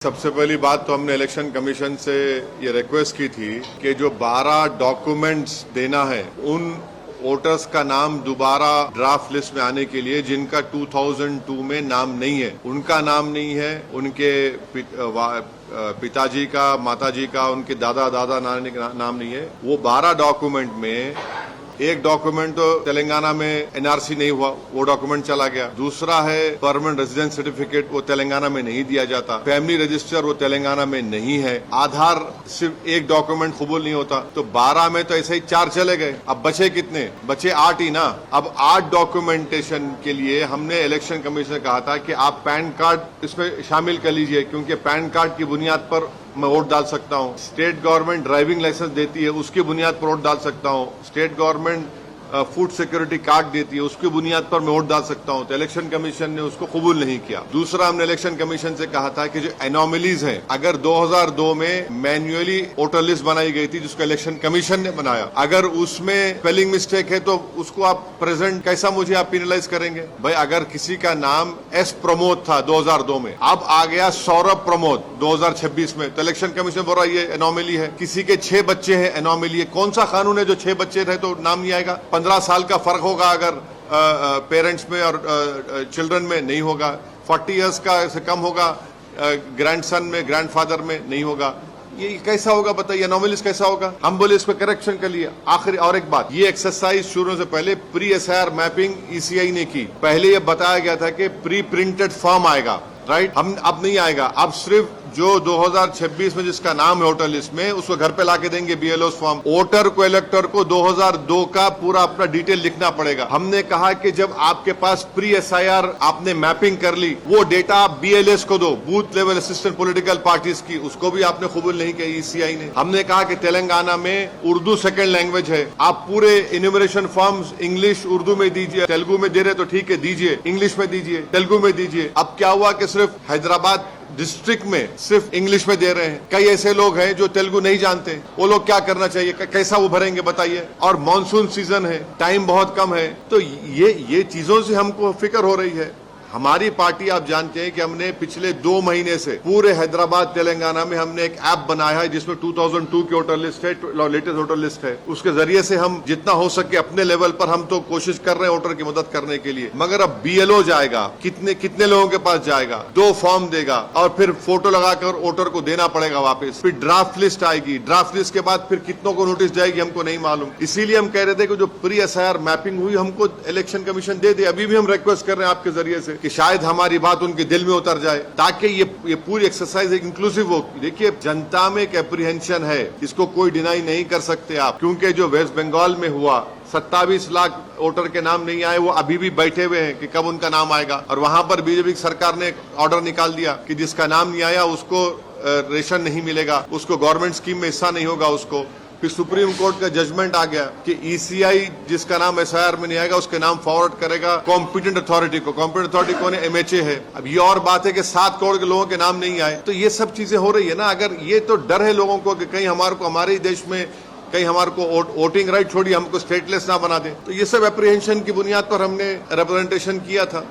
सबसे पहली बात तो हमने इलेक्शन कमीशन से ये रिक्वेस्ट की थी कि जो 12 डॉक्यूमेंट्स देना है उन वोटर्स का नाम दोबारा ड्राफ्ट लिस्ट में आने के लिए जिनका 2002 में नाम नहीं है, उनका नाम नहीं है, उनके पिताजी का, माताजी का, उनके दादा नानी का नाम नहीं है। वो 12 डॉक्यूमेंट में एक डॉक्यूमेंट तो तेलंगाना में एनआरसी नहीं हुआ, वो डॉक्यूमेंट चला गया। दूसरा है परमानेंट रेजिडेंस सर्टिफिकेट, वो तेलंगाना में नहीं दिया जाता। फैमिली रजिस्टर वो तेलंगाना में नहीं है। आधार सिर्फ एक डॉक्यूमेंट कबूल नहीं होता। तो 12 में तो ऐसे ही 4 चले गए। अब बचे कितने? बचे 8 ही ना। अब 8 डॉक्यूमेंटेशन के लिए हमने इलेक्शन कमीशन से कहा था कि आप पैन कार्ड इसमें शामिल कर लीजिए, क्योंकि पैन कार्ड की बुनियाद पर मैं वोट डाल सकता हूँ। स्टेट गवर्नमेंट ड्राइविंग लाइसेंस देती है, उसकी बुनियाद पर वोट डाल सकता हूँ। State government food security card देती है, उसकी बुनियाद पर मैं वोट डाल सकता हूँ। तो इलेक्शन कमीशन ने उसको कबूल नहीं किया। दूसरा, हमने इलेक्शन कमीशन से कहा था कि जो एनोमलीज हैं, अगर 2002 में मैन्युअली वोटर लिस्ट बनाई गई थी जिसको इलेक्शन कमीशन ने बनाया, अगर उसमें स्पेलिंग मिस्टेक है तो उसको आप प्रेजेंट कैसा मुझे आप पेनलाइज करेंगे? भाई, अगर किसी का नाम एस प्रमोद था 2002 में, अब आ गया सौरभ प्रमोद 2026 में, तो इलेक्शन कमीशन बोल रहा है ये एनोमली है। किसी के 6 बच्चे हैं, एनोमली है। कौन सा कानून है जो 6 बच्चे रहे तो नाम नहीं आएगा? 15 साल का फर्क होगा अगर पेरेंट्स में और चिल्ड्रन में नहीं होगा। 40 इयर्स का से कम होगा ग्रैंडसन में, ग्रैंडफादर में नहीं होगा। ये कैसा होगा बताइए? एनोमलीज कैसा होगा? हम बोले इस पर करेक्शन कर लिए। आखिरी और एक बात, ये एक्सरसाइज शुरू से पहले प्री एसआईआर मैपिंग ईसीआई ने की। पहले ये बताया गया था कि प्री प्रिंटेड फॉर्म आएगा, राइट? हम अब नहीं आएगा। अब सिर्फ जो 2026 में जिसका नाम है वोटर लिस्ट में, उसको घर पे लाके देंगे बीएलओ फॉर्म। वोटर को, इलेक्टर को 2002 का पूरा अपना डिटेल लिखना पड़ेगा। हमने कहा कि जब आपके पास प्री एसआईआर आपने मैपिंग कर ली, वो डेटा आप बीएलएस को दो, booth level assistant political parties की, उसको भी आपने कबूल नहीं किया ईसीआई ने। हमने कहा कि तेलंगाना में उर्दू सेकेंड लैंग्वेज है, आप पूरे इन्यूमरेशन फॉर्म्स इंग्लिश उर्दू में दीजिए। तेलुगु में दे रहे तो ठीक है, दीजिए। इंग्लिश में दीजिए, तेलुगु में दीजिए। अब क्या हुआ कि सिर्फ हैदराबाद डिस्ट्रिक्ट में सिर्फ इंग्लिश में दे रहे हैं। कई ऐसे लोग हैं जो तेलुगु नहीं जानते, वो लोग क्या करना चाहिए? कैसा वो भरेंगे बताइए? और मॉनसून सीजन है, टाइम बहुत कम है। तो ये चीजों से हमको फिक्र हो रही है। हमारी पार्टी, आप जानते हैं कि हमने पिछले 2 महीने से पूरे हैदराबाद तेलंगाना में हमने एक ऐप बनाया है जिसमें 2002 की वोटर लिस्ट है, लेटेस्ट वोटर लिस्ट है। उसके जरिए से हम जितना हो सके अपने लेवल पर हम तो कोशिश कर रहे हैं वोटर की मदद करने के लिए। मगर अब बीएलओ जाएगा, कितने लोगों के पास जाएगा, 2 फॉर्म देगा और फिर फोटो लगाकर वोटर को देना पड़ेगा वापस। फिर ड्राफ्ट लिस्ट आएगी, ड्राफ्ट लिस्ट के बाद फिर कितनों को नोटिस जाएगी हमको नहीं मालूम। इसीलिए हम कह रहे थे कि जो प्री एसआईआर मैपिंग हुई हमको इलेक्शन कमीशन दे दे। अभी भी हम रिक्वेस्ट कर रहे हैं आपके जरिए से कि शायद हमारी बात उनके दिल में उतर जाए, ताकि ये पूरी एक्सरसाइज एक इंक्लूसिव हो। देखिए, जनता में एक एप्रीहेंशन है, इसको कोई डिनाई नहीं कर सकते आप, क्योंकि जो वेस्ट बंगाल में हुआ 27 लाख वोटर के नाम नहीं आए, वो अभी भी बैठे हुए हैं कि कब उनका नाम आएगा। और वहां पर बीजेपी सरकार ने ऑर्डर निकाल दिया कि जिसका नाम नहीं आया उसको रेशन नहीं मिलेगा, उसको गवर्नमेंट स्कीम में हिस्सा नहीं होगा उसको। फिर सुप्रीम कोर्ट का जजमेंट आ गया कि ईसीआई जिसका नाम एसआईआर में नहीं आएगा उसके नाम फॉरवर्ड करेगा कॉम्पिटेंट अथॉरिटी को। कॉम्पिटेंट अथॉरिटी कौन है? एमएचए है। अब ये और बात है कि 7 करोड़ के लोगों के नाम नहीं आए। तो ये सब चीजें हो रही है ना। अगर ये तो डर है लोगों को कि कहीं हमारे ही देश में कहीं हमारे को वोटिंग राइट छोड़िए हमको स्टेटलेस ना बना दे। तो ये सब एप्रीहेंशन की बुनियाद पर हमने रिप्रेजेंटेशन किया था।